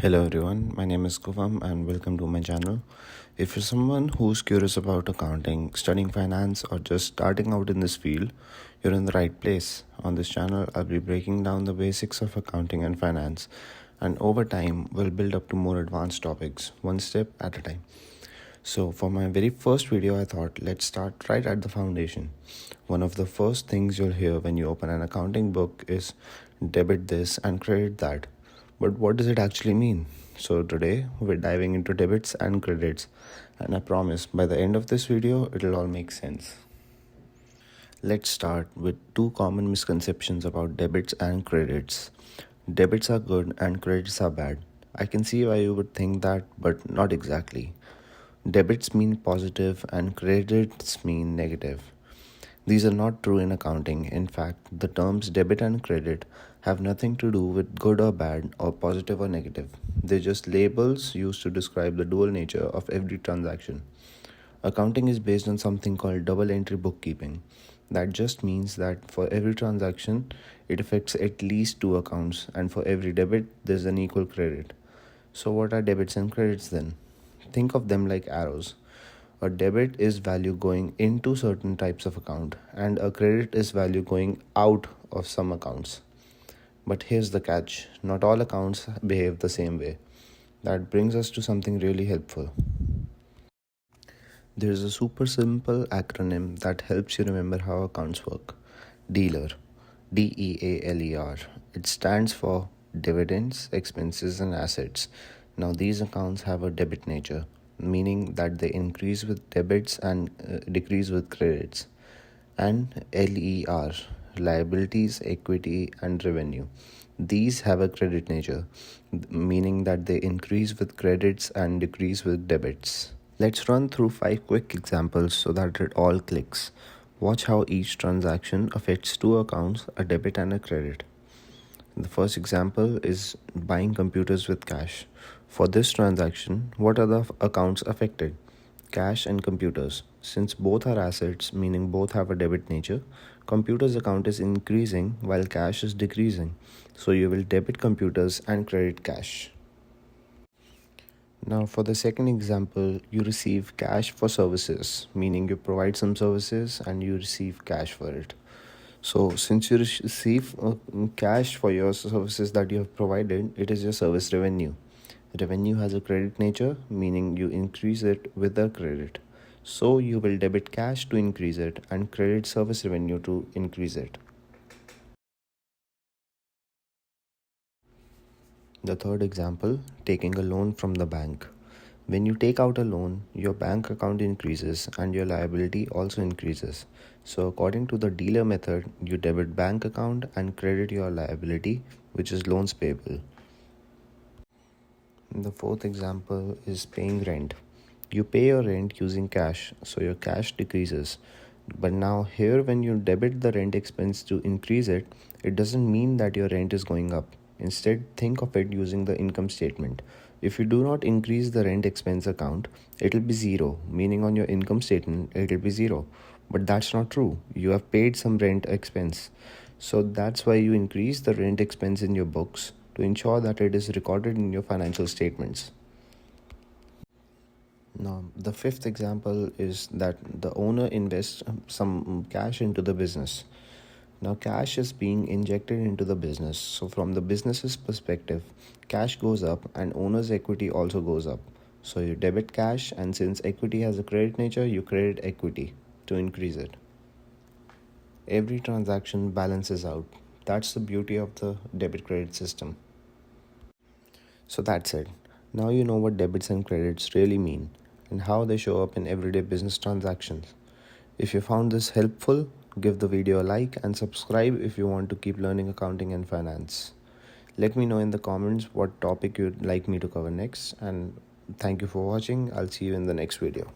Hello everyone, my name is Kuvam and welcome to my channel. If you're someone who's curious about accounting, studying finance, or just starting out in this field, you're in the right place. On this channel, I'll be breaking down the basics of accounting and finance, and over time, we'll build up to more advanced topics, one step at a time. So, for my very first video, I thought let's start right at the foundation. One of the first things you'll hear when you open an accounting book is debit this and credit that. But what does it actually mean? So, today we're diving into debits and credits, and I promise by the end of this video, it'll all make sense. Let's start with two common misconceptions about debits and credits. Debits are good and credits are bad. I can see why you would think that, but not exactly. Debits mean positive and credits mean negative. These are not true in accounting. In fact, the terms debit and credit have nothing to do with good or bad or positive or negative. They're just labels used to describe the dual nature of every transaction. Accounting is based on something called double entry bookkeeping. That just means that for every transaction, it affects at least two accounts, and for every debit, there's an equal credit. So, what are debits and credits then? Think of them like arrows. A debit is value going into certain types of account, and a credit is value going out of some accounts. But here's the catch, not all accounts behave the same way. That brings us to something really helpful. There's a super simple acronym that helps you remember how accounts work. Dealer. DEALER. It stands for dividends, expenses, and assets. Now, these accounts have a debit nature, meaning that they increase with debits and decrease with credits. And LER, liabilities, equity, and revenue. These have a credit nature, meaning that they increase with credits and decrease with debits. Let's run through 5 quick examples so that it all clicks. Watch how each transaction affects two accounts, a debit and a credit. The first example is buying computers with cash. For this transaction, what are the accounts affected? Cash and computers. Since both are assets, meaning both have a debit nature, computers account is increasing while cash is decreasing. So you will debit computers and credit cash. Now, for the second example, you receive cash for services, meaning you provide some services and you receive cash for it. So, since you receive cash for your services that you have provided, it is your service revenue. Revenue has a credit nature, meaning you increase it with a credit. So, you will debit cash to increase it and credit service revenue to increase it. The third example, taking a loan from the bank. When you take out a loan, your bank account increases and your liability also increases. So, according to the dealer method, you debit bank account and credit your liability, which is loans payable. The fourth example is paying rent. You pay your rent using cash, so your cash decreases. But now, here, when you debit the rent expense to increase it, it doesn't mean that your rent is going up. Instead, think of it using the income statement. If you do not increase the rent expense account, it will be zero, meaning on your income statement, it will be zero. But that's not true. You have paid some rent expense. So that's why you increase the rent expense in your books to ensure that it is recorded in your financial statements. Now, the fifth example is that the owner invests some cash into the business. Now, cash is being injected into the business. So, from the business's perspective, cash goes up and owner's equity also goes up. So, you debit cash, and since equity has a credit nature, you credit equity to increase it. Every transaction balances out. That's the beauty of the debit credit system. So, that's it. Now, you know what debits and credits really mean and how they show up in everyday business transactions. If you found this helpful, give the video a like and subscribe if you want to keep learning accounting and finance. Let me know in the comments what topic you'd like me to cover next, and thank you for watching. I'll see you in the next video.